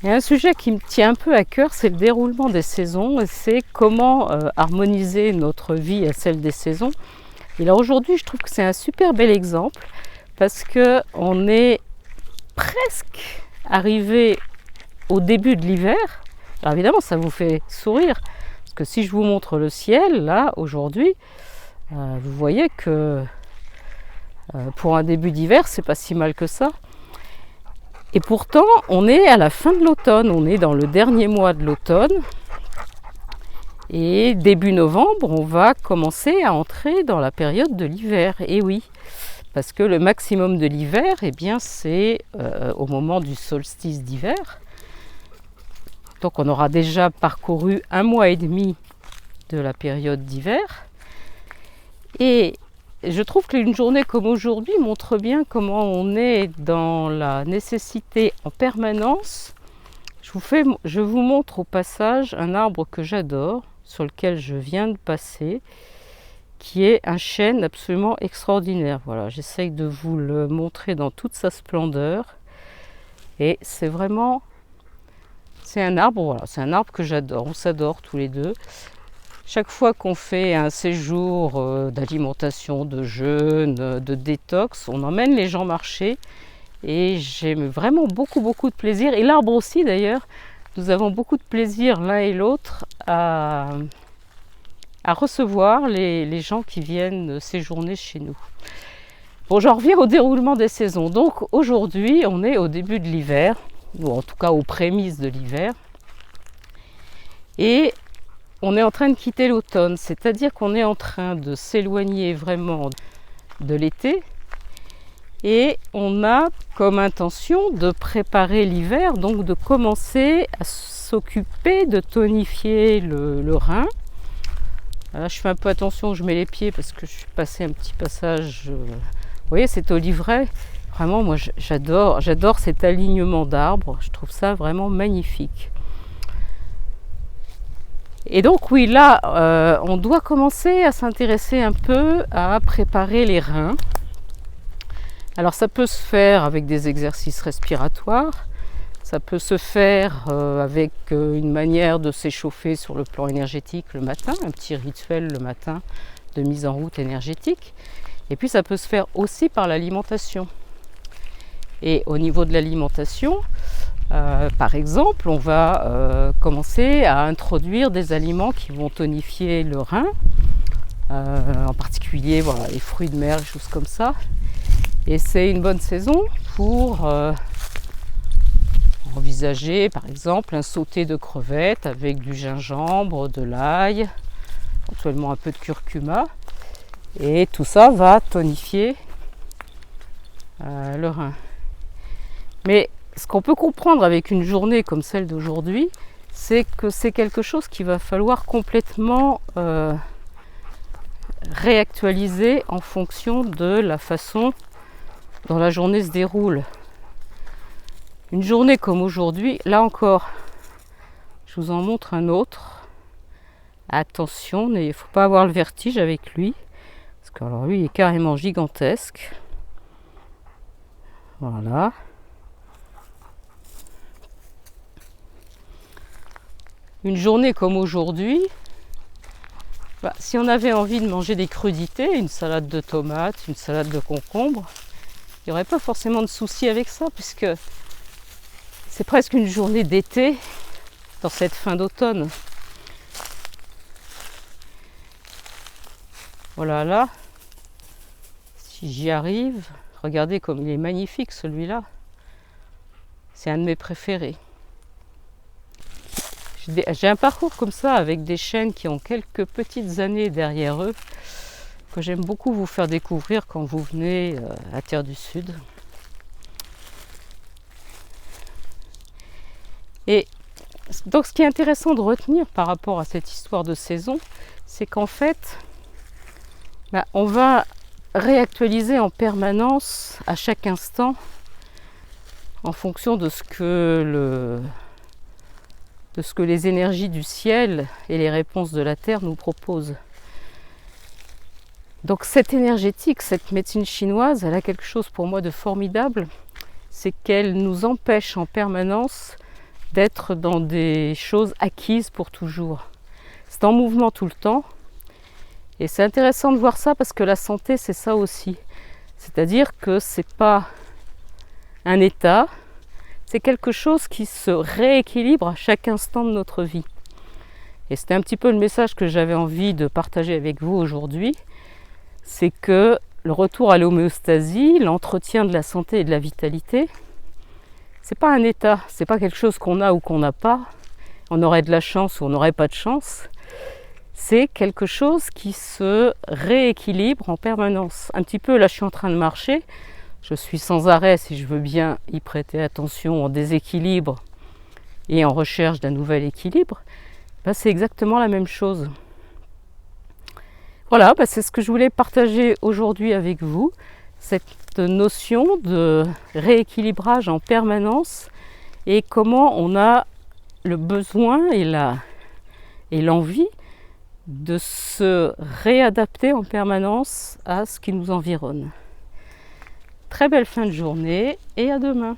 Il y a un sujet qui me tient un peu à cœur, c'est le déroulement des saisons et c'est comment harmoniser notre vie à celle des saisons. Et là aujourd'hui, je trouve que c'est un super bel exemple parce qu'on est presque arrivé au début de l'hiver. Alors évidemment, ça vous fait sourire parce que si je vous montre le ciel, là, aujourd'hui, vous voyez que pour un début d'hiver, c'est pas si mal que ça. Et pourtant, on est à la fin de l'automne, on est dans le dernier mois de l'automne. Et début novembre, on va commencer à entrer dans la période de l'hiver. Et oui, parce que le maximum de l'hiver, eh bien, c'est au moment du solstice d'hiver. Donc on aura déjà parcouru 1 mois et demi de la période d'hiver. Et je trouve qu'une journée comme aujourd'hui montre bien comment on est dans la nécessité en permanence. Je vous montre au passage un arbre que j'adore, sur lequel je viens de passer, qui est un chêne absolument extraordinaire. Voilà, j'essaye de vous le montrer dans toute sa splendeur. Et c'est un arbre, voilà, c'est un arbre que j'adore, on s'adore tous les deux. Chaque fois qu'on fait un séjour d'alimentation, de jeûne, de détox, on emmène les gens marcher et j'ai vraiment beaucoup de plaisir. Et l'arbre aussi d'ailleurs, nous avons beaucoup de plaisir l'un et l'autre à recevoir les gens qui viennent séjourner chez nous. Bon, j'en reviens au déroulement des saisons. Donc aujourd'hui, on est au début de l'hiver, ou en tout cas aux prémices de l'hiver. Et on est en train de quitter l'automne, c'est-à-dire qu'on est en train de s'éloigner vraiment de l'été et on a comme intention de préparer l'hiver, donc de commencer à s'occuper de tonifier le rein. Là, je fais un peu attention où je mets les pieds parce que je suis passé un petit passage. Vous voyez, cet olivier, vraiment, moi j'adore cet alignement d'arbres, je trouve ça vraiment magnifique. Et donc oui, là, on doit commencer à s'intéresser un peu à préparer les reins. Alors ça peut se faire avec des exercices respiratoires, ça peut se faire avec une manière de s'échauffer sur le plan énergétique le matin, un petit rituel le matin de mise en route énergétique. Et puis ça peut se faire aussi par l'alimentation. Et au niveau de l'alimentation, par exemple, on va commencer à introduire des aliments qui vont tonifier le rein, en particulier voilà, les fruits de mer, des choses comme ça. Et c'est une bonne saison pour envisager par exemple un sauté de crevettes avec du gingembre, de l'ail, éventuellement un peu de curcuma. Et tout ça va tonifier le rein. Mais ce qu'on peut comprendre avec une journée comme celle d'aujourd'hui, c'est que c'est quelque chose qu'il va falloir complètement réactualiser en fonction de la façon dont la journée se déroule. Une journée comme aujourd'hui, là encore, je vous en montre un autre. Attention, il ne faut pas avoir le vertige avec lui, parce que alors lui il est carrément gigantesque. Voilà. Une journée comme aujourd'hui, si on avait envie de manger des crudités, une salade de tomates, une salade de concombre, il n'y aurait pas forcément de souci avec ça, puisque c'est presque une journée d'été dans cette fin d'automne. Voilà, là, si j'y arrive, regardez comme il est magnifique celui-là. C'est un de mes préférés. J'ai un parcours comme ça avec des chênes qui ont quelques petites années derrière eux que j'aime beaucoup vous faire découvrir quand vous venez à Terre du Sud. Et donc ce qui est intéressant de retenir par rapport à cette histoire de saison, c'est qu'en fait, on va réactualiser en permanence à chaque instant en fonction de ce que les énergies du ciel et les réponses de la terre nous proposent. Donc cette énergétique, cette médecine chinoise, elle a quelque chose pour moi de formidable, c'est qu'elle nous empêche en permanence d'être dans des choses acquises pour toujours. C'est en mouvement tout le temps. Et c'est intéressant de voir ça parce que la santé, c'est ça aussi. C'est-à-dire que c'est pas un état, c'est quelque chose qui se rééquilibre à chaque instant de notre vie. Et c'était un petit peu le message que j'avais envie de partager avec vous aujourd'hui. C'est que le retour à l'homéostasie, l'entretien de la santé et de la vitalité, c'est pas un état, c'est pas quelque chose qu'on a ou qu'on n'a pas. On aurait de la chance ou on n'aurait pas de chance. C'est quelque chose qui se rééquilibre en permanence. Un petit peu, là je suis en train de marcher, je suis sans arrêt, si je veux bien y prêter attention, en déséquilibre et en recherche d'un nouvel équilibre. C'est exactement la même chose. Voilà, c'est ce que je voulais partager aujourd'hui avec vous, cette notion de rééquilibrage en permanence et comment on a le besoin et l'envie de se réadapter en permanence à ce qui nous environne. Très belle fin de journée et à demain.